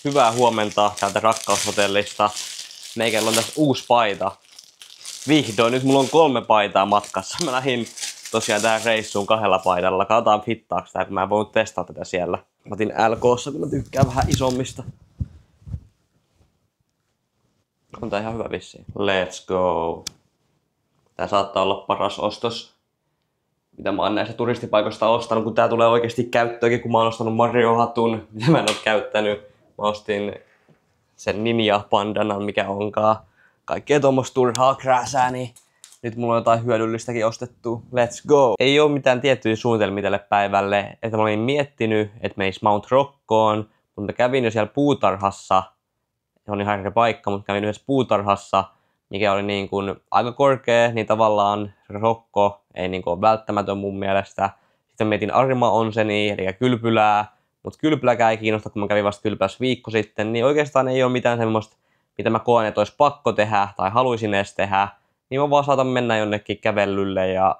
Hyvää huomenta täältä Rakkaushotellista. Meikällä on tässä uusi paita. Vihdoin, nyt mulla on 3 paitaa matkassa. Mä lähdin tosiaan tähän reissuun 2 paidalla. Katsotaan fittaaks tää, kun mä en voinut testata tätä siellä. Mä otin LK:ssa, kun mä tykkään vähän isommista. On tää ihan hyvä vissiin. Let's go! Tää saattaa olla paras ostos, mitä mä oon näistä turistipaikoista ostanut, kun tää tulee oikeesti käyttöönkin, kun mä oon ostanut Mario-hatun, mitä mä en oo käyttänyt. Mä ostin sen Ninja-pandanan, mikä onkaan. Kaikkea tommoista turhaa krääsää, niin nyt mulla on jotain hyödyllistäkin ostettu. Let's go! Ei oo mitään tiettyjä suunnitelmia tälle päivälle. Että mä olin miettinyt, että menis Mount Rockoon, mutta kävin jo siellä puutarhassa. Se on ihan eri paikka, mutta kävin yhdessä puutarhassa, mikä oli niin kuin aika korkea, niin tavallaan Rokko ei niin kuin ole välttämätön mun mielestä. Sitten mietin Arima Onseni, eli Kylpylää, mutta Kylpyläkään ei kiinnosta, kun mä kävin vasta Kylpylässä viikko sitten, niin oikeastaan ei ole mitään semmoista, mitä mä koen, että olisi pakko tehdä tai haluaisin edes tehdä. Niin mä vaan saatan mennä jonnekin kävelylle ja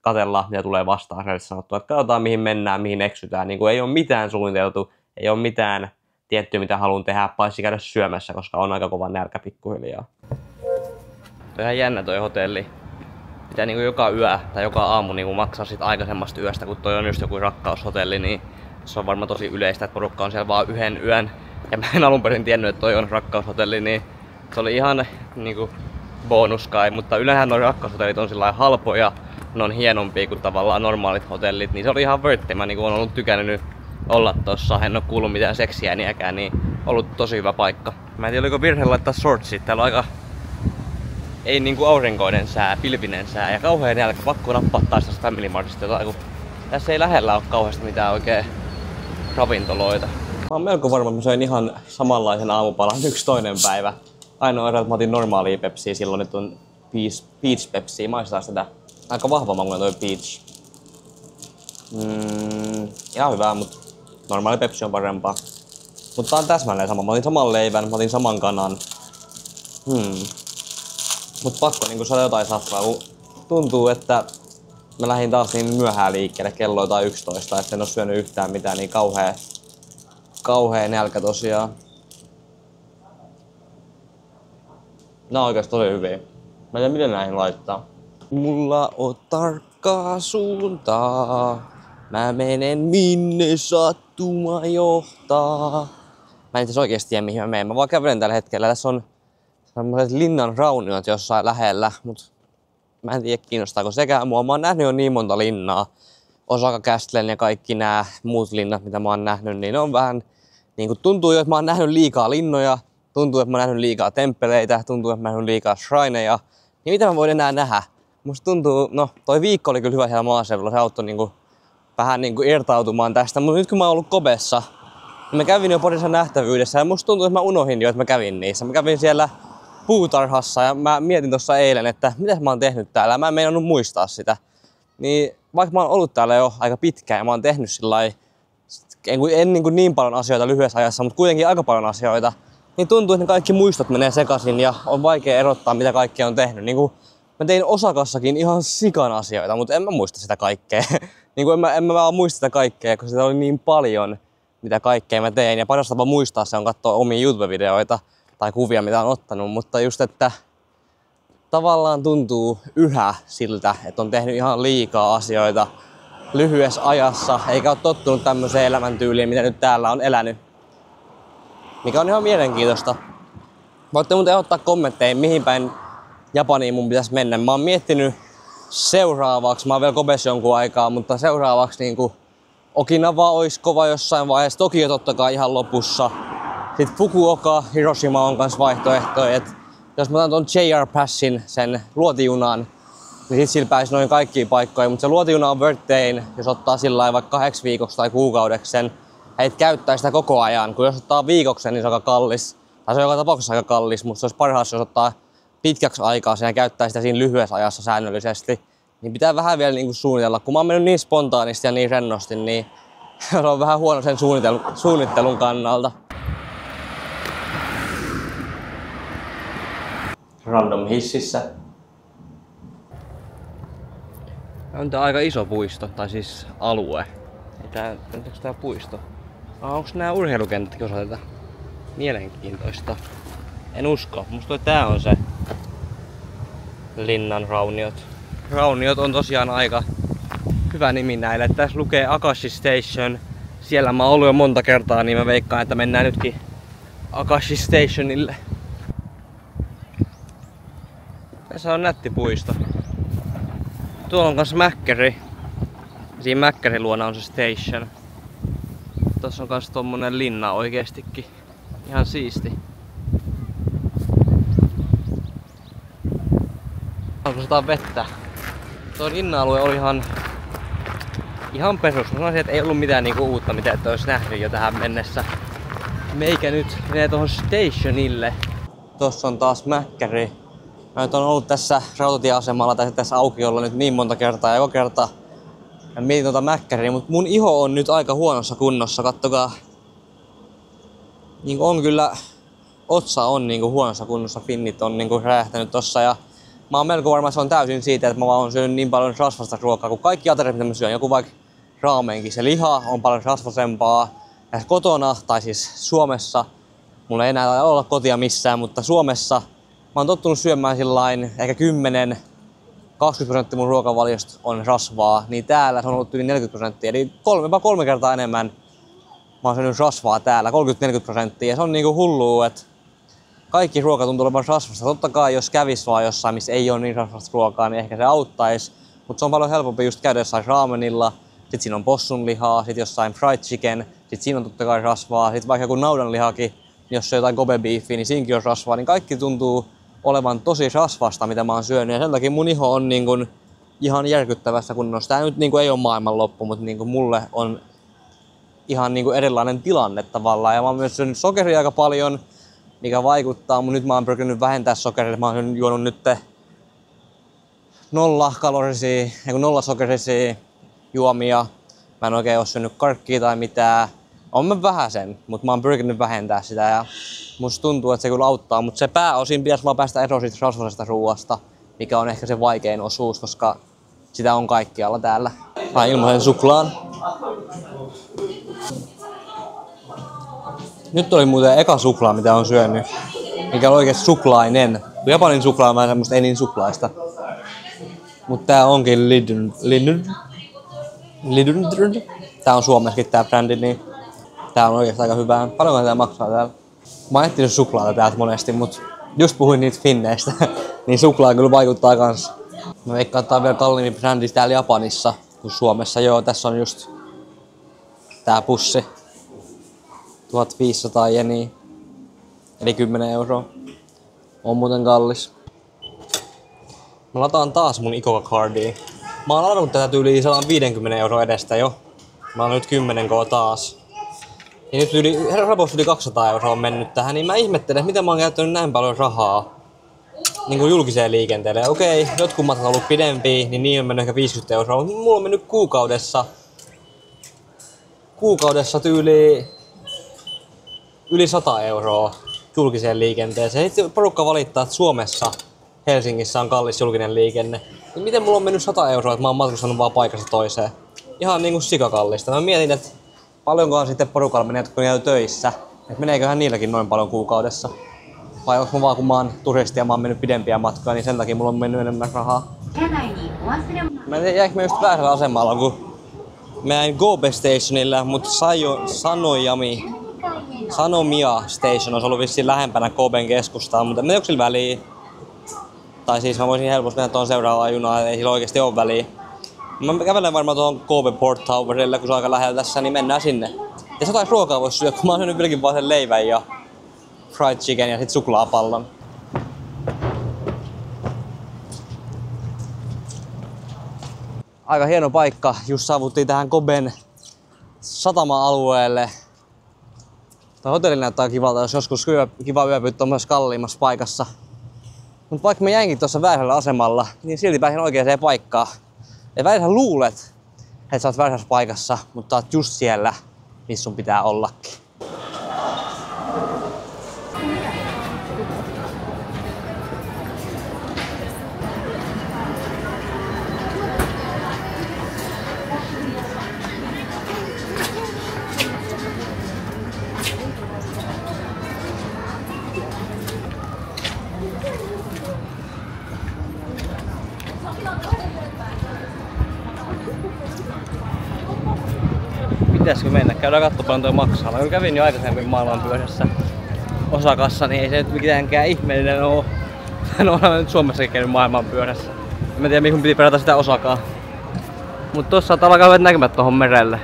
katsella, mitä tulee vastaan. Rehellisesti sanottua, että katsotaan mihin mennään, mihin eksytään. Niin kuin ei ole mitään suunniteltu, ei ole mitään tiettyä, mitä haluan tehdä, paitsi käydä syömässä, koska on aika kova nälkä pikkuhiljaa. Toi ihan jännä toi hotelli. Pitää niinku joka yö tai joka aamu niinku maksaa sit aikaisemmasta yöstä, kun toi on just joku rakkaushotelli, niin se on varmaan tosi yleistä, että porukka on siellä vaan yhden yön. Ja mä en alun perin tiennyt, että toi on rakkaushotelli, niin se oli ihan niinku bonus kai, mutta yleensähän nuo rakkaushotellit on sillä halpoja, ne on hienompia kuin tavallaan normaalit hotellit, niin se oli ihan vörtti. Mä niinku on ollut tykännyt olla tossa, en oo kuullut mitään seksiääniäkään, niin ollut tosi hyvä paikka. Mä en tiedä, oliko virhe laittaa shortsit, täällä on aika ei niinku aurinkoinen sää, pilvinen sää ja kauhean nälkä, pakko nappaa taas tästä Family Martista jotain, kun tässä ei lähellä ole kauheasti mitään oikein ravintoloita. Mä oon melko varma, että mä söin ihan samanlaisen aamupalan yksi toinen päivä. Ainoa ero, että mä otin normaalia Pepsiä, silloin nyt on Peach Pepsiä, maistetaan sitä. Aika vahva makuinen toi Peach. Ihan hyvää, mutta normaali Pepsi on parempaa. Mutta tää on täsmälleen sama, mä otin saman leivän, mä otin saman kanan. Mut pakko niinku saada jotain safraa, kun tuntuu, että mä lähdin taas niin myöhään liikkeelle, kello jotain 11, että en oo syönyt yhtään mitään, niin kauhea nälkä tosiaan. Nää on oikeesti tosi hyviä. Mä en tiedä miten näihin laittaa. Mulla on tarkkaa suuntaa. Mä menen minne sattuma johtaa. Mä en itse oikeesti tiedä mihin mä menen. Mä vaan kävelen tällä hetkellä. Tässä on sellaiset linnan rauniot jossain lähellä, mut mä en tiedä kiinnostaako sekään mua. Mä oon nähnyt jo niin monta linnaa. Osaka Castlen ja kaikki nämä muut linnat, mitä mä oon nähnyt, niin ne on vähän niinku tuntuu jo, että mä oon nähnyt liikaa linnoja. Tuntuu, että mä oon nähnyt liikaa temppeleitä. Tuntuu, että mä oon nähnyt liikaa shrineja. Niin mitä mä voin enää nähdä? Musta tuntuu, no toi viikko oli kyllä hyvä siellä maaseudulla. Se auttoi niinku vähän niinku irtautumaan tästä. Mutta nyt kun mä oon ollut Kobessa, niin mä kävin jo parissa nähtävyydessä. Ja musta tuntuu, että mä unohdin jo, että mä kävin niissä. Mä kävin siellä puutarhassa ja mä mietin tuossa eilen, että mitä mä oon tehnyt täällä. Mä en meinannut muistaa sitä. Niin vaikka mä oon ollut täällä jo aika pitkään ja mä oon tehnyt sillai, en niin paljon asioita lyhyessä ajassa, mutta kuitenkin aika paljon asioita, niin tuntuu, että ne kaikki muistot menee sekaisin ja on vaikea erottaa, mitä kaikkea on tehnyt. Niin kuin mä tein Osakassakin ihan sikan asioita, mutta en mä muista sitä kaikkea. Niin kuin en mä vaan muista sitä kaikkea, koska sitä oli niin paljon, mitä kaikkea mä tein. Ja paras tapa muistaa se on katsoa omia YouTube-videoita tai kuvia, mitä on ottanut. Mutta just, että tavallaan tuntuu yhä siltä, että on tehnyt ihan liikaa asioita lyhyessä ajassa, eikä ole tottunut tämmöiseen elämäntyyliin, mitä nyt täällä on elänyt. Mikä on ihan mielenkiintoista. Voitte muuten ottaa kommentteihin, mihin päin Japaniin mun pitäisi mennä. Mä oon miettinyt seuraavaksi, mä oon vielä Kobessa jonkun aikaa, mutta seuraavaksi niinku Okinawa olisi kova jossain vaiheessa. Tokio totta kai ihan lopussa. Sitten Fukuoka, Hiroshima on kans vaihtoehtoja. Et jos mä otan ton JR Passin, sen luotijunan, niin sit sillä pääsi noin kaikkiin paikkoihin. Mutta se luotijuna on worth jos ottaa sillä vaikka 8 viikoksi tai kuukaudeksi sen. Et käyttää sitä koko ajan. Kun jos ottaa viikoksen, niin se on aika kallis. Tai se on joka tapauksessa aika kallis, mutta se olisi parhaassa, jos ottaa pitkäksi aikaa sen ja käyttää sitä siinä lyhyessä ajassa säännöllisesti. Niin pitää vähän vielä niinku suunnitella. Kun mä oon mennyt niin spontaanisti ja niin rennosti, niin se on vähän huono sen suunnittelun kannalta. Random hississä. On tää aika iso puisto, tai siis alue. Onko tää puisto? Onko nää urheilukentätkin osoiteta? Mielenkiintoista. En usko. Musta tää on se Linnan rauniot. Rauniot on tosiaan aika hyvä nimi näille. Tässä lukee Akashi Station. Siellä mä oon ollut jo monta kertaa, niin mä veikkaan, että mennään nytkin Akashi Stationille. Tässä on nätti puisto. Tuolla on kans mäkkäri. Siinä mäkkärin luona on se station. Tossa on kans tommonen linna oikeestikin. Ihan siisti. Onko sataa vettä? Tuo linna-alue oli ihan perus. Mä sanoisin, että ei ollut mitään niinku uutta, mitä et ois nähnyt jo tähän mennessä. Meikä nyt menee tuohon stationille. Tossa on taas mäkkäri. Mä nyt on ollut tässä rautatieasemalla tai tässä aukiolla nyt niin monta kertaa. Ja joka kerta mä mietin tuota mäkkäriä, mutta mun iho on nyt aika huonossa kunnossa. Kattokaa. Niin on kyllä, otsa on niinku huonossa kunnossa. Finnit on niinku räjähtänyt tossa. Ja mä oon melko varma, se on täysin siitä, että mä oon syönyt niin paljon rasvasta ruokaa kuin kaikki ateriat, mitä mä syön. Joku vaikka raamenkin. Se liha on paljon rasvasempaa. Ja kotona, tai siis Suomessa, mulla ei enää olla kotia missään, mutta Suomessa mä oon tottunut syömään sillain ehkä 10-20% mun ruokavaliosta on rasvaa. Niin täällä se on ollut yli 40%. Eli jopa 3 kertaa enemmän mä oon syönyt rasvaa täällä, 30-40%. Ja se on niinku hullua, että kaikki ruoka tuntuu olevan rasvasta. Totta kai jos kävis vaan jossain, missä ei ole niin rasvasta ruokaa, niin ehkä se auttaisi. Mutta se on paljon helpompi just käydä jossain raamenilla. Sitten siinä on possunlihaa, sitten jossain fried chicken. Sitten siinä on totta kai rasvaa. Sitten vaikka joku naudanlihakin, jos se on jotain Kobe beefiä, niin siinäkin on rasvaa. Niin kaikki tuntuu olevan tosi rasvasta, mitä mä oon syönyt. Ja sen takia mun iho on niin kuin ihan järkyttävässä kunnossa. Tää nyt niin kuin ei ole maailmanloppu, mutta niin kuin mulle on ihan niin kuin erilainen tilanne tavallaan. Ja mä oon myös syönyt sokeria aika paljon, mikä vaikuttaa. Mutta nyt mä oon pyrkinyt vähentää sokeria. Mä oon juonut nyt 0 sokerisia juomia. Mä en oikein oo syönyt karkkia tai mitään. On mä vähäsen, mutta mä oon pyrkinyt vähentää sitä ja musta tuntuu, että se kyllä auttaa. Mutta se pääosin pitäisi vaan päästä eroon siitä rasvaisesta ruoasta, mikä on ehkä se vaikein osuus, koska sitä on kaikkialla täällä. Mä ilmaisen suklaan. Nyt oli muuten eka suklaa, mitä on syönyt, mikä on oikeesti suklainen. Japanin suklaa on vähän semmoista ei niin suklaista. Mut tää onkin Lidl. Tää on Suomessakin tää brändi, niin tää on oikeesti aika hyvää. Paljonko tää maksaa täällä? Mä oon etsinyt suklaata täältä monesti, mut just puhuin niitä finneistä, niin suklaa kyllä vaikuttaa kans. Mä veikkaan, että tää on vielä kalliimpi brändi täällä Japanissa kuin Suomessa. Joo, tässä on just tää pussi. 1500 jeniä. Eli 10 €. On muuten kallis. Mä lataan taas mun Icoca-cardia. Mä oon ladannut tätä tyyliin 150 € edestä jo. Mä oon nyt 10K taas. Ja nyt yli 200 € on mennyt tähän, niin mä ihmettelen, että miten mä oon käyttänyt näin paljon rahaa niin kuin julkiseen liikenteelle. Okei, jotkut matkat on ollut pidempiä, niin niin on mennyt ehkä 50 €. Mutta mulla on mennyt kuukaudessa tyyli yli 100 € julkiseen liikenteeseen. Sitten porukka valittaa, että Suomessa Helsingissä on kallis julkinen liikenne. Niin miten mulla on mennyt 100 €, että mä oon matkustanut vaan paikasta toiseen? Ihan niinku sikakallista. Mä mietin, että paljonkohan sitten porukalla menee, kun ne käy töissä. Että meneeköhän niilläkin noin paljon kuukaudessa. Vai onko mä vaan, kun mä oon turisti ja mä oon mennyt pidempiä matkoja, niin sen takia mulla on mennyt enemmän rahaa. Mä en tiedä, jäikö mä just väärällä asemalla, kun mä jäin Kobe Stationilla, mutta Sanomiya Station olisi ollut vissiin lähempänä Koben keskustaa, mutta en tiedä, onko sillä väliä. Tai siis mä voisin helposti mennä tuon seuraavaan junaan, ei sillä oikeesti ole väliä. Mä kävelen varmaan tuohon Kobe Port Towerille, kun se on aika lähellä tässä, niin mennään sinne. Ja jotain ruokaa voisi syödä, kun mä oon syönyt vieläkin vaan sen leivän ja fried chicken ja sit suklaapallon. Aika hieno paikka, just saavuttiin tähän Koben satama-alueelle. Tämä hotelli näyttää kivalta, jos joskus kiva yöpyä tuommoisessa kalliimmassa paikassa. Mutta vaikka mä jäinkin tuossa väärällä asemalla, niin silti pääsin oikeaan paikkaan. Ja välillä luulet, että sä oot väärässä paikassa, mutta oot just siellä, missä sun pitää ollakin. pitäisikö mennä? Käydään katsomaan paljon toi maksaa. Mä kävin jo aikaisemmin maailmanpyörässä osakassa, niin ei se nyt mitenkään ihmeellinen oo. No olen nyt Suomessakin käynyt maailmanpyörässä. En tiedä mihin piti perata sitä Osakaa. Mut tossa saattaa olla kauheat näkymät tohon merelle.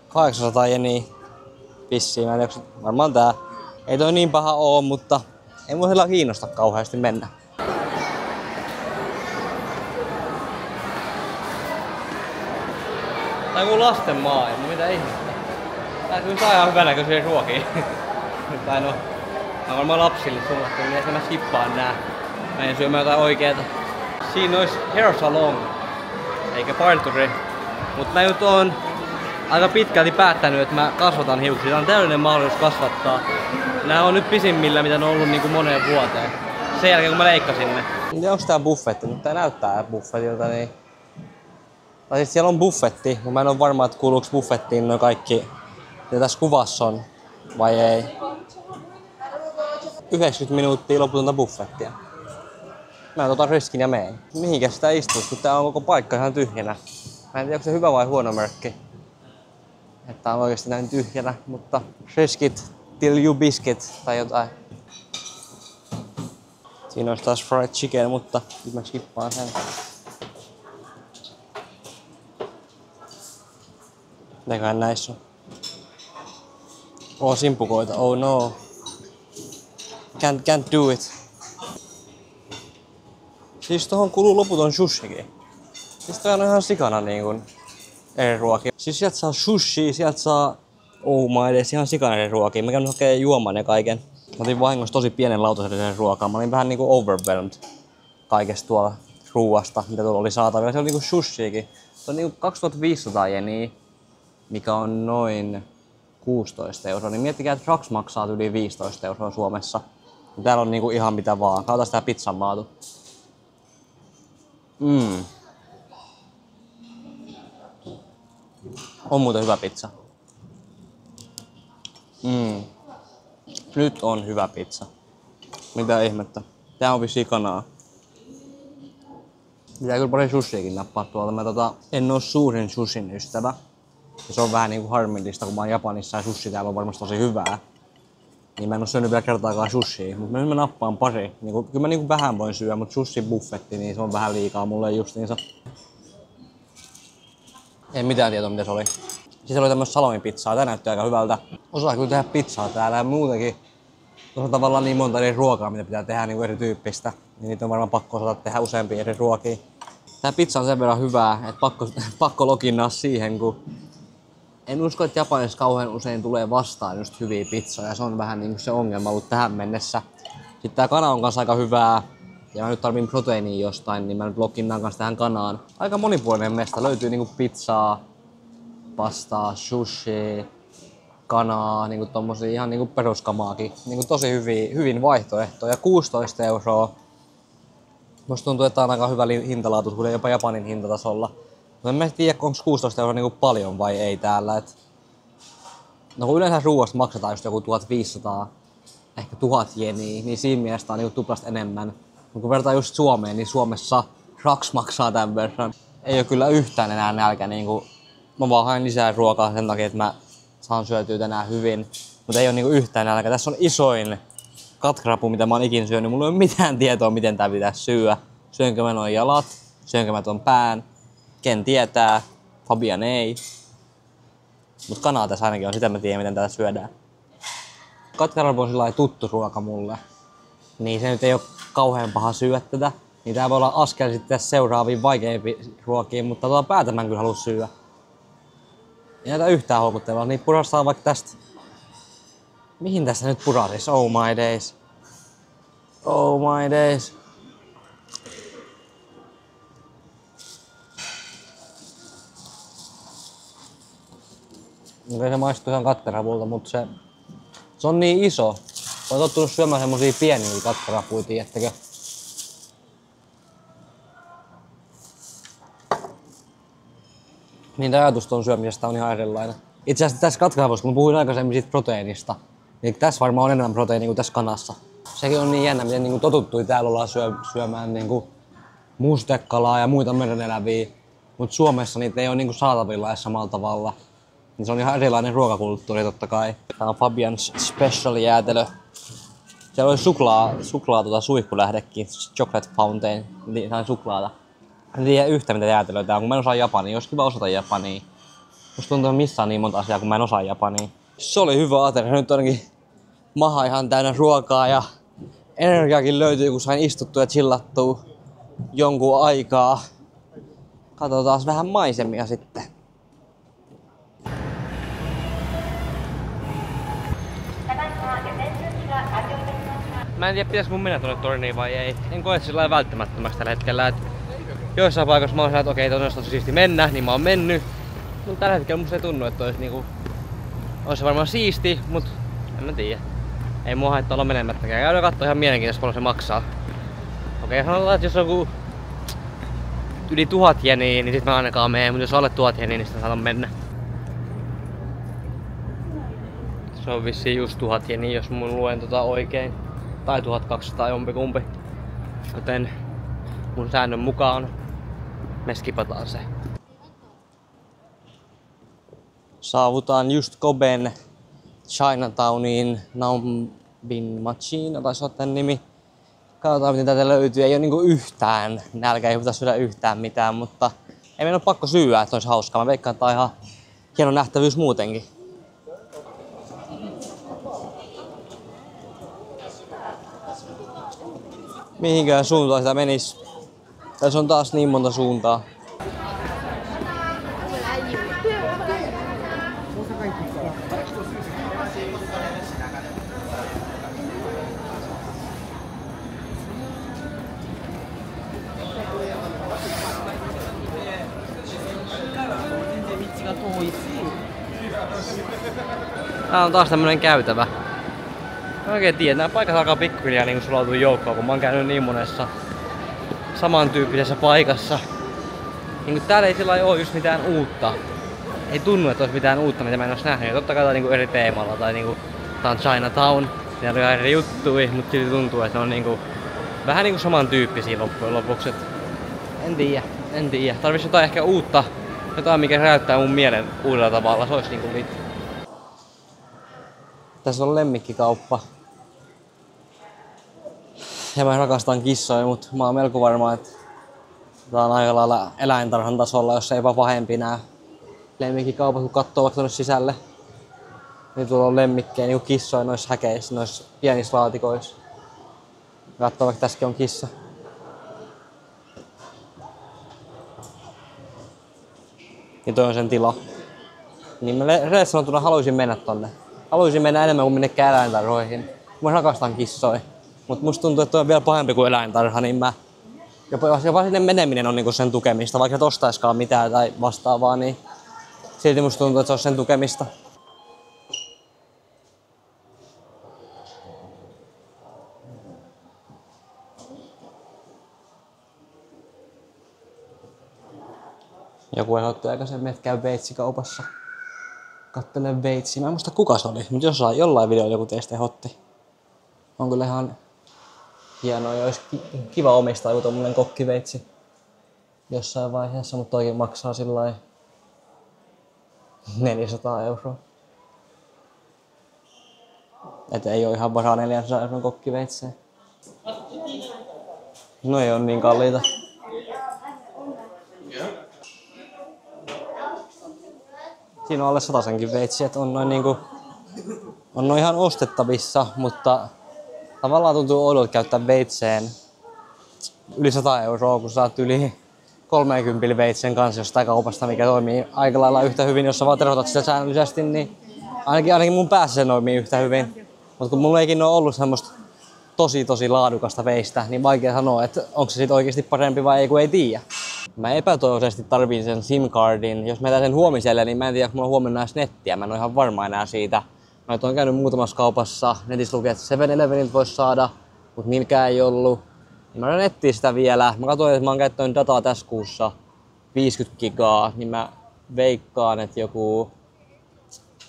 800 jeniä vissiin, mä en tiedä, varmaan tää. Ei toi niin paha oo, mutta ei mua sillä kiinnosta kauheasti mennä. Tää on kuin lasten maailma, mitä ihmettä. Tää kyllä saa ihan hyvänäköisiä ruokia. Tai no, mä oon varmaan lapsille suunnattu, niin että mä skippaan nää. Mä en syömään jotain oikeeta. Siinä ois hair salon, eikä parturi. Mut mä nyt oon aika pitkälti päättänyt, että mä kasvatan hiuksia. Tää on täydellinen mahdollisuus kasvattaa. Nää on nyt pisimmillä, mitä ne on ollut niinku moneen vuoteen. Sen jälkeen kun mä leikkasin ne. En tiedä onks tää buffetti, mutta tää näyttää buffetilta niin. Tai siis siellä on buffetti, mutta mä en oo varma, että kuuluuks buffettiin noin kaikki, mitä tässä kuvassa on, vai ei. 90 minuuttia loputonta buffettia. Mä otan riskin ja meen. Mihinkä sitä istuisi, kun tää on koko paikka ihan tyhjänä. Mä en tiedä, onko se hyvä vai huono merkki. Että on oikeesti näin tyhjänä, mutta riskit till you biscuit tai jotain. Siinä olisi taas fried chicken, mutta nyt mä skippaan sen. Mitäköhän näissä on? Simpukoita, oh no. Can't do it. Siis tohon kuluu loputon sushikin. Siis toi on ihan sikana niinkun eri ruokia. Siis sieltä saa sushi, sieltä saa edes ihan sikana eri ruokia. Mä käyn hakemaan juoman ja kaiken. Mä otin vahingossa tosi pienen lautasellisen ruokaa. Mä olin vähän niinku overwhelmed kaikesta tuolla ruuasta, mitä tuolla oli saatavilla. Se oli niinku sushiikin. Se on niinku 2500 jeniä, mikä on noin 16 €. Niin miettikää, että Raks maksaa yli 15 € Suomessa. Ja täällä on niinku ihan mitä vaan. Katsotaan tää pizzan maatu. On muuten hyvä pizza. Nyt on hyvä pizza. Mitä ihmettä. Tää on vissiin kanaa. Pitää kyllä pari sushiakin nappaa tuolta. Mä en oo suurin sushin ystävä. Ja se on vähän niinku harmillista, kun mä oon Japanissa ja sushi täällä on varmasti tosi hyvää. Niin mä en oo syönyt vielä kertaakaan sushia. Mut mä nappaan pari. Kyllä mä niinku vähän voin syödä, mut sushi buffetti, niin se on vähän liikaa mulle justiinsa. En mitään tietoa mitä se oli. Siis oli tämmöstä salamipizzaa, tää näytti aika hyvältä. Osaa kyllä tehdä pizzaa täällä ja muutenkin. Tuossa on tavallaan niin monta eri ruokaa, mitä pitää tehdä niin erityyppistä. Niin niitä on varmaan pakko osata tehdä useampia eri ruokia. Tää pizza on sen verran hyvää, että pakko loginnaa siihen, kun en usko, että Japanissa kauhean usein tulee vastaan just hyviä pizzoja. Se on vähän niinku se ongelma ollut tähän mennessä. Sitten tää kana on kanssa aika hyvää. Ja mä nyt tarvin proteiinia jostain, niin mä nyt loginnaan kanssa tähän kanaan. Aika monipuolinen mesta. Löytyy niinku pizzaa, pastaa, sushi, kanaa, niinku tommosia ihan niinku peruskamaakin. Niinku tosi hyvin vaihtoehtoja. 16 €. Musta tuntuu, että tää on aika hyvä hintalaatu, kuten jopa Japanin hintatasolla. Mutta en tiedä, onko 16 € niinku paljon vai ei täällä. No kun yleensä ruuasta maksetaan just joku 1500, ehkä 1000 jeniä, niin siinä mielessä on niinku tuplasta enemmän. Mutta kun vertaa just Suomeen, niin Suomessa Raks maksaa tämän verran. Ei oo kyllä yhtään enää nälkä. Niinku, mä vaan haen lisää ruokaa sen takia, että mä saan syötyä tänään hyvin. Mutta ei oo niinku yhtään nälkä. Tässä on isoin katkrapu, mitä mä oon ikinä syönyt. Mulla ei oo mitään tietoa, miten tää pitäisi syödä. Syönkö mä noin jalat? Syönkö mä ton pään? Ken tietää? Fabian ei. Mut kanaa tässä ainakin on, sitä mä tiedän, miten tätä syödään. Katkrapu on sillai tuttu ruoka mulle. Niin se nyt ei oo kauhean paha syödä tätä. Niin tää voi olla askel sitten seuraaviin vaikeimpiin ruokiin, mutta tuota päätä mä en kyllä halua syödä. Ei näytä yhtään houkuttelevaa, niin purastaa vaikka tästä. Mihin tässä nyt purasis? Oh my days. Oh my days. Okei, se maistuu ihan katkerapulta, mutta se on niin iso. Olen tottunut syömään semmosia pieniä katkerapuja, tiedättekö? Niin tää ajatus ton syömisestä on ihan erilainen. Itse asiassa tässä katkerapussa, kun puhuin aikaisemmin siitä proteiinista, niin tässä varmaan on enemmän proteiinia kuin tässä kanassa. Sekin on niin jännä, miten niin totuttu täällä ollaan syömään niin mustekalaa ja muita mereneläviä, mutta Suomessa niitä ei ole niin saatavilla edes samalla tavalla. niin se on ihan erilainen ruokakulttuuri totta kai. Tää on Fabian's Special jäätelö. Siellä oli suklaa suihkulähdekin, chocolate fountain, tää on suklaata. En tiedä yhtä mitä jäätelöitä on, kun mä en osaa japania. Olisi kiva osata japania. Musta tuntuu, että missään niin monta asiaa, kun mä en osaa japania. Se oli hyvä ateria. Nyt ainakin maha ihan täynnä ruokaa ja energiaakin löytyy, kun sain istuttua ja chillattua jonkun aikaa. Katsotaan vähän maisemia sitten. Mä en tiedä, pitäisikö mun mennä tuonne torniin vai ei. En koe sillä välttämättömäksi tällä hetkellä. Joissain paikoissa mä oon että okei, tosi siisti mennä, niin mä oon mennyt. Mutta tällä hetkellä musta ei tunnu, että olisi niinku... Olisi varmaan siisti, mut en mä tiedä. Ei mua haittaa olla menemättäkään. Käydään kattoo ihan mielenkiintoista, paljon se maksaa. Okei, sanotaan, että jos on joku... Yli 1000 jeniä, niin sit mä ainakaan mene, mutta jos alle 1000 jeniä, niin sitten saatan mennä. Se on vissiin just 1000 jeniä, jos mun luen oikein. Tai 1200 jompikumpi. Joten mun säännön mukaan me skipataan se. Saavutaan just Koben Chinatowniin Naombin Machine, taisi olla tän nimi. Katsotaan miten täältä löytyy. Ei oo niinku yhtään nälkä, ei pitäisi syödä yhtään mitään, mutta ei meidän oo pakko syyä, että olisi hauskaa. Mä veikkaan, että tää on ihan hieno nähtävyys muutenkin. Mihinkään suuntaan sitä menis. Tässä on taas niin monta suuntaa. Tää on taas tämmönen käytävä. Mä oikein tiedän, nää paikat alkaa pikkuhiljaa niin sulautuu joukkoon, kun mä oon käynyt niin monessa samantyyppisessä paikassa. Niin täällä ei sillä oo just mitään uutta. Ei tunnu, että olisi mitään uutta, mitä mä en ois nähnyt. Ja totta kai tää on niinku eri teemalla, tai niinku tää on Chinatown. Siinä on ihan eri juttui, mutta silti tuntuu, että ne on niinku vähän niinku samantyyppisiä loppujen lopuksi. En tiedä. Tarvis jotain ehkä uutta, jotain mikä räjäyttää mun mielen uudella tavalla. Se olisi niinku lit. Tässä on lemmikkikauppa. Ja mä rakastan kissoja, mutta mä oon melko varma, että tää on aika lailla eläintarhan tasolla, jos ei pahempi nää lemmikkikaupat, kun katsoo vaikka tonne sisälle. Niin tuolla on lemmikkejä niinku kissoja noissa häkeissä, noissa pienissä laatikoissa. Katsoo vaikka tässäkin on kissa. Ja toi on sen tila. Niin mä reessä sanottuna haluaisin mennä tonne. Haluaisin mennä enemmän kuin minnekään eläintarhoihin. Mä rakastan kissoja. Mut musta tuntuu, että toi on vielä pahempi kuin eläintarha, niin mä... Jopa sinne meneminen on niinku sen tukemista, vaikka et ostaiskaan mitään tai vastaavaa, niin... Silti musta tuntuu, että se on sen tukemista. Joku ehdotti aikaisemmin, että käy veitsikaupassa. Kattelen veitsiä. Mä en muista kuka se oli, mutta jollain videolla joku teistä ehdotti. On kyllä ihan hienoa ja olisi kiva omistaa joku tommonen kokkiveitsi jossain vaiheessa, mutta toikin maksaa sillai 400 €. Et ei oo ihan varaa 400 € kokkiveitseen. No ei oo niin kalliita. Siinä on alle 100 veitsi, että on noin niinku... On noin ihan ostettavissa, mutta... Tavallaan tuntuu oudolta käyttää veitseen yli 100 €, kun saat yli 30 veitsen kanssa jostain kaupasta, mikä toimii aika lailla yhtä hyvin. Jos sä vaan terotat sitä säännöllisesti, niin ainakin mun päässä se toimii yhtä hyvin. Mutta kun mulla eikin ole ollut semmoista tosi laadukasta veistä, niin vaikea sanoa, että onko se sit oikeasti parempi vai ei, kun ei tiedä. Mä epätoivoisesti tarviin sen SIM-cardin. Jos mä jätän sen huomiselle, niin mä en tiedä, kun mulla on huomenna edes nettiä. Mä en ole ihan varma enää siitä. Mä oon käynyt muutamassa kaupassa. Netissä lukee, että 7-Eleveniltä voisi saada, mutta milkään ei ollut. Mä en nettiä sitä vielä. Mä katsoin, että mä oon käyttänyt dataa tässä kuussa 50 gigaa, niin mä veikkaan, että joku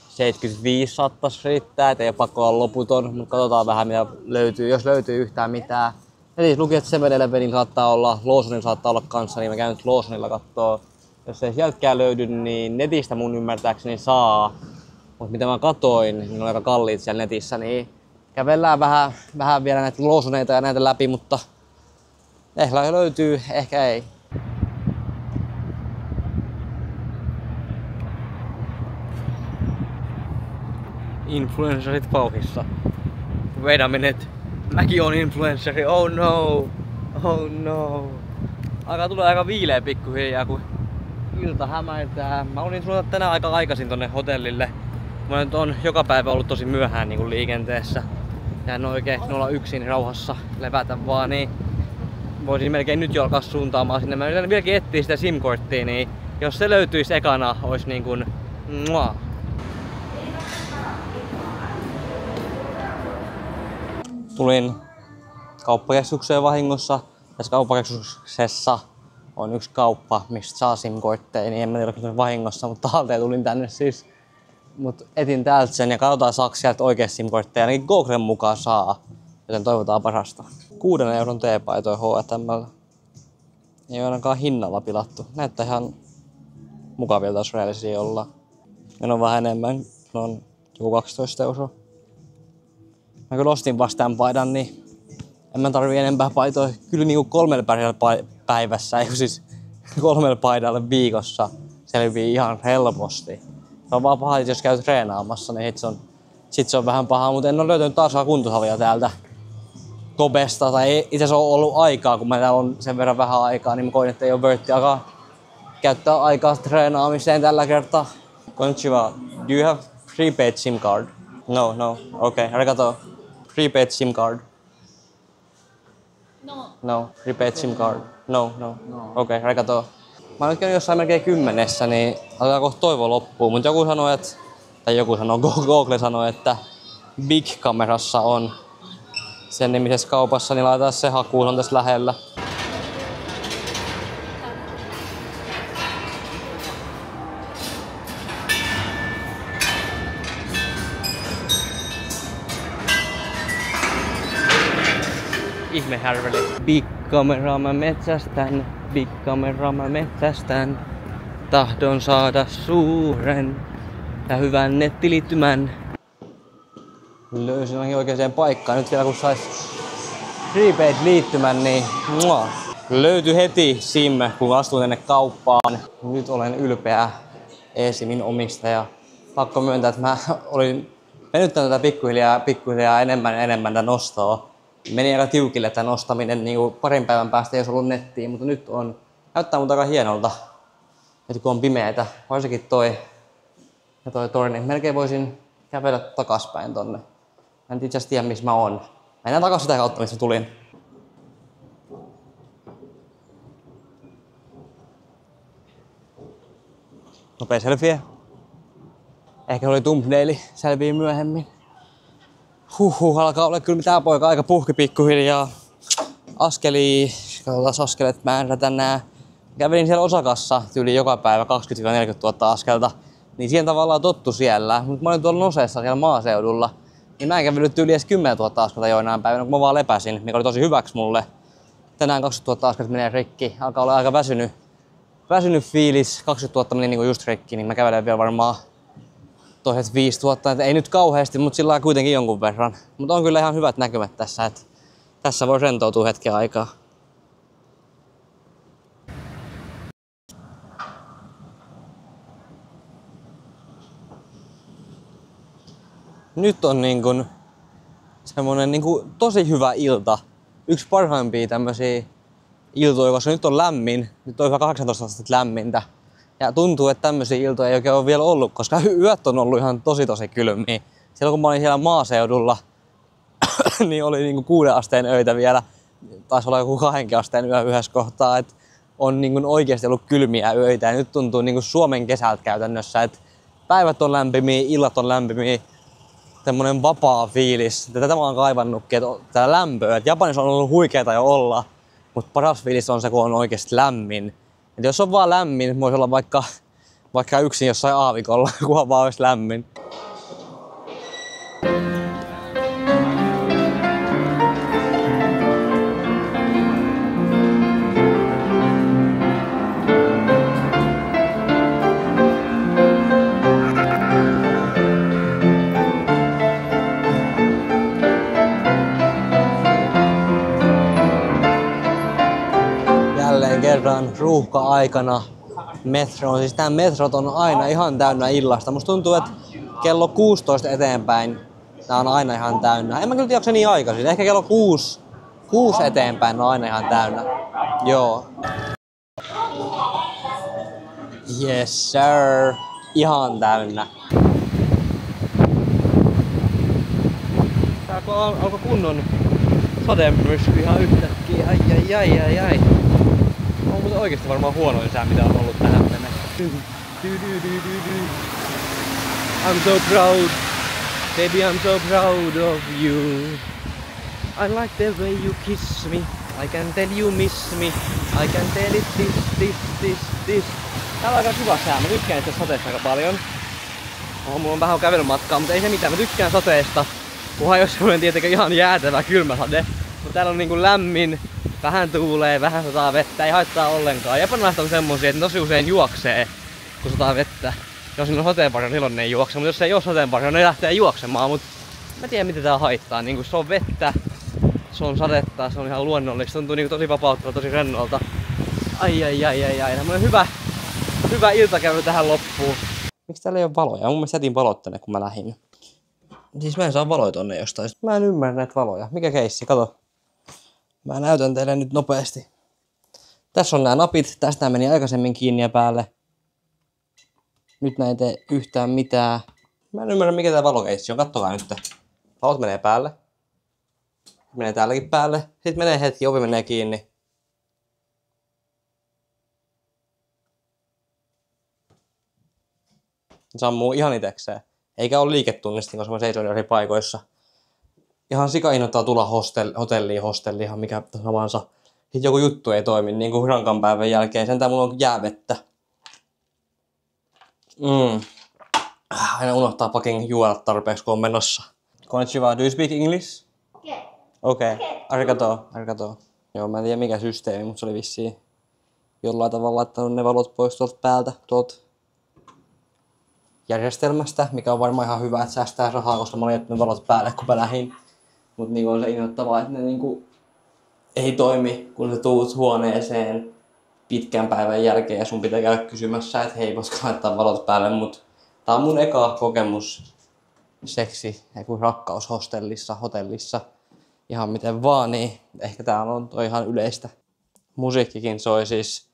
75 saattaisi riittää, et ei ole pakko olla loputon, mutta katsotaan vähän mitä löytyy, jos löytyy yhtään mitään. Netissä luki, että 7-Elevenillä saattaa olla, Lawsonilla saattaa olla kanssa, niin mä käyn nyt Lawsonilla kattoo Jos ei sieltäkään löydy, niin netistä mun ymmärtääkseni saa. Mutta mitä mä katoin, niin ne on aika kalliit siellä netissä, niin kävellään vähän vielä näitä loosuneita ja näitä läpi, mutta ehkä löytyy, ehkä ei. Influencerit vauhissa. Wait a minute. Mäkin on influenceri. Oh no. Oh no. Tulee aika viileä pikkuhiljaa, kun ilta hämärtää. Mä olin tulla tänään aika aikaisin tonne hotellille. Mä nyt on joka päivä ollut tosi myöhään niin kuin liikenteessä. Ja en oikein olla yksin rauhassa levätä vaan, niin voisin melkein nyt jo alkaa suuntaamaan sinne. Mä yritän vieläkin etsiä sitä SIM-korttia, niin jos se löytyisi ekana, olisi niin kuin mua. Tulin kauppakeskukseen vahingossa. Tässä kauppakeskuksessa on yksi kauppa, mistä saa SIM-kortteja, niin en mä tiedä, onko vahingossa, mutta talteen tulin tänne siis. Mut etin täältä sen ja katsotaan saako sieltä oikeasti SIM-kortteja. Ainakin Googlen mukaan saa, joten toivotaan parasta. 6 euron teepaitoja H&M:llä. Ei ole ainakaan hinnalla pilattu. Näyttää ihan mukavilta, jos rehellisiä ollaan. Ja on vähän enemmän, ne on joku 12 euroa. Mä kyllä ostin vasta tämän paidan, niin en mä tarvii enempää paitoja. Kyllä niinku 3 päivässä, ei siis 3 paidalle viikossa selvii ihan helposti. Se on vaan paha, jos käy treenaamassa, niin sit se on vähän paha, mutta en ole löytänyt taas kuntosalia täältä Kobesta. Tai itse asiassa on ollut aikaa, kun mä täällä on sen verran vähän aikaa, niin mä koin, että ei ole vörtti alkaa käyttää aikaa treenaamiseen tällä kertaa. Konnichiwa, do you have prepaid SIM card? No. Okay, arigato. Prepaid SIM card. No, prepaid SIM card. No. Okei, arigato. Mä oon nyt käynyt jossain melkein 10, niin aletaan kohta toivo loppuu, mutta Google sanoi, että Big-kamerassa on sen nimisessä kaupassa, niin laitetaan se hakuun, se on tässä lähellä. Ihme härveli. Big-kamera mä metsästän. Big-kamera mä metsästän. Tahdon saada suuren ja hyvän nettiliittymän. Löysin oikeaan paikkaan. Nyt vielä kun sais prepaid-liittymän, niin löytyi heti SIM, kun astuin tänne kauppaan. Nyt olen ylpeä eSIMin omistaja. Pakko myöntää, että mä olin venyttänyt tätä pikkuhiljaa enemmän tätä nostoa. Meni aika tiukille tämä nostaminen niin parin päivän päästä ei olisi ollut nettiin, mutta nyt näyttää mun aika hienolta. Nyt kun on pimeätä, varsinkin toi torni. Melkein voisin kävellä takaspäin tonne. Mä en itse asiassa tiedä missä mä oon. Mennään takas sitä kautta missä tulin. Nopea selfie. Ehkä oli thumbnaili selviä myöhemmin. Alkaa olla kyllä mitään poika aika puhki pikkuhiljaa. Katsotaan askelet määrä tänään. Kävelin siellä Osakassa tyyli joka päivä 20-40 000 askelta. Niin siihen tavallaan tottu siellä. Mutta mä olin tuolla Nosessa siellä maaseudulla. Niin mä en kävellyt tyyli edes 10 000 askelta joinain päivänä, kun mä vaan lepäsin. Mikä oli tosi hyväksi mulle. Tänään 20 000 askelta menee rikki. Alkaa olla aika väsynyt fiilis. 20 000 meni niinku just rikki, niin mä kävelen vielä varmaan toiset 5 000, ei nyt kauheasti, mutta sillä kuitenkin jonkun verran. Mutta on kyllä ihan hyvät näkymät tässä, että tässä voi rentoutua hetken aikaa. Nyt on semmonen tosi hyvä ilta. Yksi parhaimpia tämmösiä iltoja, koska nyt on lämmin. Nyt on hyvä 18 astetta lämmintä. Ja tuntuu, että tämmöisiä iltoja ei oikein ole vielä ollut, koska yöt on ollut ihan tosi kylmiä. Silloin kun mä olin siellä maaseudulla, niin oli 6 asteen öitä vielä. Taisi olla joku 2 asteen yö yhdessä kohtaa. Et on oikeasti ollut kylmiä öitä ja nyt tuntuu Suomen kesältä käytännössä. Et päivät on lämpimiä, illat on lämpimiä. Semmonen vapaa fiilis. Tätä mä oon kaivannutkin, että tää lämpöä. Japanissa on ollut huikeeta jo olla, mutta paras fiilis on se, kun on oikeasti lämmin. Et jos on vaan lämmin, voisi olla vaikka yksin jossain aavikolla, kunhan vaan olisi lämmin. Amsterdamin ruuhka-aikana metroon. Siis tää metrot on aina ihan täynnä illasta. Musta tuntuu, että kello 16 eteenpäin tää on aina ihan täynnä. En mä kyllä tiedä, onko se niin aikaisin. Ehkä kello 6 eteenpäin on aina ihan täynnä. Joo. Yes sir. Ihan täynnä. Tää alkoi kunnon sademyrsky ihan yhtäkkiä. Ai. On muuten oikeesti varmaan huonoin sää, mitä on ollut tähän mennessä. I'm so proud. Baby, I'm so proud of you. I like the way you kiss me. I can tell you miss me. I can tell it this. Täällä on aika kiva sää. Mä tykkään itse sateesta aika paljon. Mulla on vähän kävelymatkaa, mutta ei se mitään. Mä tykkään sateesta. Kunhan jos on tietenkin ihan jäätävä kylmä sade. Mutta täällä on niinku lämmin. Vähän tuulee, vähän sataa vettä, ei haittaa ollenkaan. Japanilaiset on semmosia, että tosi usein juoksee, kun sataa vettä. Jos niillä on sateenvarjo, silloin ne ei juokse, mutta jos ei oo sateenvarjo, ne lähtee juoksemaan. Mut mä tiedän mitä tää haittaa, niinku se on vettä, se on sadetta, se on ihan luonnollista, tuntuu niinku tosi vapauttava, tosi rennolta. Ai, tämmönen hyvä iltakävely tähän loppuun. Miksi täällä ei oo valoja? Mun mielestä jätin valot tänne, kun mä lähdin. Siis mä en saa valoja tonne jostain. Mä en ymmärrä näitä valoja. Mikä keissi? Kato. Mä näytän teille nyt nopeasti. Tässä on nämä napit. Tästä meni aikaisemmin kiinni ja päälle. Nyt näin ei tee yhtään mitään. Mä en ymmärrä mikä tää valokeissi on. Kattokaa nyt. Valot menee päälle. Menee täälläkin päälle. Sitten menee hetki, ovi menee kiinni. Sammuu ihan itekseen. Eikä ole liiketunnistin, koska mä seison eri paikoissa. Ihan sika innoittaa tulla hostelliin, ihan mikä samansa. Sitten joku juttu ei toimi, niin kuin rankan päivän jälkeen. Sentään mulla on jäävettä. Aina unohtaa fucking juoda tarpeeksi, kun on menossa. Konnichiwa, do you speak English? Okei. Arigato. Joo, mä en tiedä mikä systeemi, mutta se oli vissiin jollain tavalla laittanut ne valot pois tuolta päältä, tuolta järjestelmästä, mikä on varmaan ihan hyvä, että säästää rahaa, koska mä olin jättänyt valot päälle, kun mä lähdin. Mut niinku on se innoittavaa, että ne niinku ei toimi, kun sä tuut huoneeseen pitkän päivän jälkeen ja sun pitää käydä kysymässä, että hei, voisiko laittaa valot päälle, mut tää on mun eka kokemus hotellissa, ihan miten vaan, niin ehkä tää on ihan yleistä. Musiikkikin soi siis,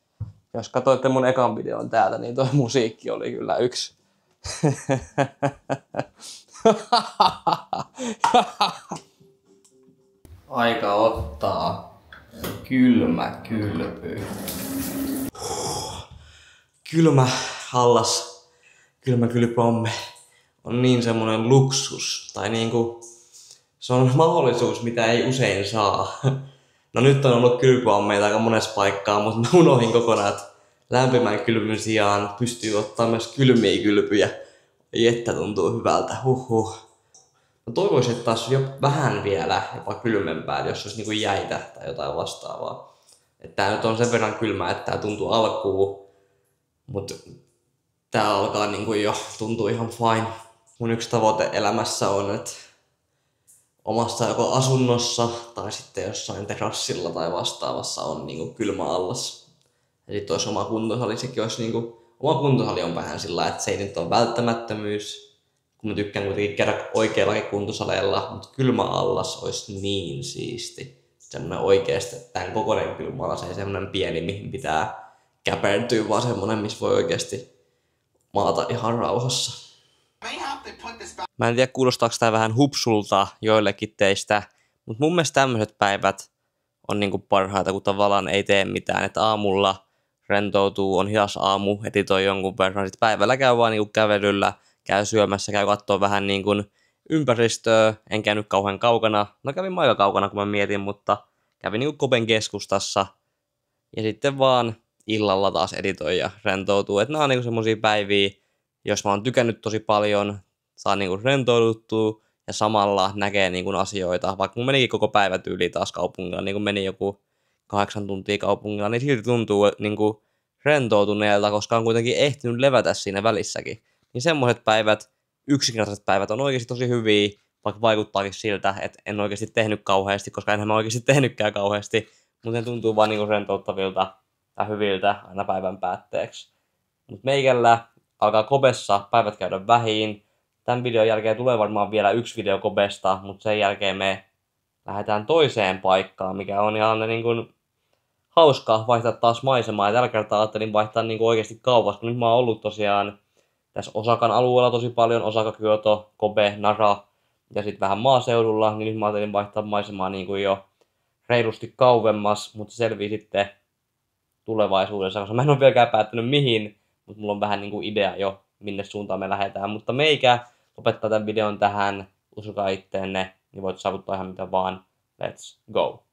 jos katsoitte mun ekan videon täältä, niin toi musiikki oli kyllä yksi. Aika ottaa kylmä kylpy. Kylmä kylpyamme on niin semmonen luksus. Tai niinku, se on mahdollisuus, mitä ei usein saa. No nyt on ollut kylpyammeita aika monessa paikkaa, mutta mä unohdin kokonaan, että lämpimän kylpyn sijaan pystyy ottaa myös kylmiä kylpyjä. Ei että tuntuu hyvältä. Mä toivoisin, että taas jo vähän vielä jopa kylmempää, jos olisi niinku jäitä tai jotain vastaavaa. Että tää nyt on sen verran kylmää, että tää tuntuu alkuun, mutta tää alkaa niinku jo tuntuu ihan fine. Mun yksi tavoite elämässä on, että omassa joko asunnossa tai sitten jossain terassilla tai vastaavassa on niinku kylmä allas. Ja sit olisi oma kuntosali, sekin olisi niinku, oma kuntosali on vähän sillä, että se ei nyt ole välttämättömyys. Kun mä tykkään kuitenkin käydä oikeallakin kuntosaleilla, mutta kylmä allas olisi niin siisti. Semmonen oikeesti, tämän kokoinen kylmä allas ei semmonen pieni, mihin pitää käpertyä, vaan semmonen, missä voi oikeesti maata ihan rauhassa. Mä en tiedä, kuulostaako tää vähän hupsulta joillekin teistä, mutta mun mielestä tämmöiset päivät on niinku parhaita, kun tavallaan ei tee mitään. Että aamulla rentoutuu, on hidas aamu, editoi jonkun verran. Sitten päivällä käy vaan niinku kävelyllä, käy syömässä, käy kattoo vähän niinku ympäristöä. En käynyt kauhean kaukana. No kävin aika kaukana, kun mä mietin, mutta kävin niinku Kopen keskustassa. Ja sitten vaan illalla taas editoi ja rentoutuu. Että nää on niinku semmosia päiviä, jos mä oon tykännyt tosi paljon, saa niinku rentouduttua ja samalla näkee niinku asioita. Vaikka mun menikin koko päivä tyyliin taas kaupungilla, niin kun meni joku 8 tuntia kaupungilla, niin silti tuntuu niinku rentoutuneelta, koska on kuitenkin ehtinyt levätä siinä välissäkin. Niin semmoiset päivät, yksinkertaiset päivät on oikeasti tosi hyviä, vaikka vaikuttaakin siltä, että en oikeasti tehnyt kauheasti, koska enhän mä oikeasti tehnytkään kauheasti, mutta ne tuntuu vaan niinku rentouttavilta. tai hyviltä aina päivän päätteeksi. Mut meikällä alkaa Kobessa päivät käydä vähin. Tämän videon jälkeen tulee varmaan vielä yksi video Kobesta, mutta sen jälkeen me lähdetään toiseen paikkaan, mikä on ihan niin kuin hauskaa vaihtaa taas maisemaa. Ja tällä kertaa ajattelin vaihtaa niin kuin oikeasti kauas, kun nyt mä oon ollut tosiaan tässä Osakan alueella tosi paljon, Osaka, Kyoto, Kobe, Nara ja sitten vähän maaseudulla, niin nyt mä ajattelin vaihtaa maisemaa niin kuin jo reilusti kauemmas, mutta se selvii sitten tulevaisuudessa, koska mä en ole vieläkään päättänyt mihin, mutta mulla on vähän niin kuin idea jo, minne suuntaan me lähdetään. Mutta meikä lopettaa tämän videon tähän, uskokaa itteenne, niin voit saavuttaa ihan mitä vaan. Let's go!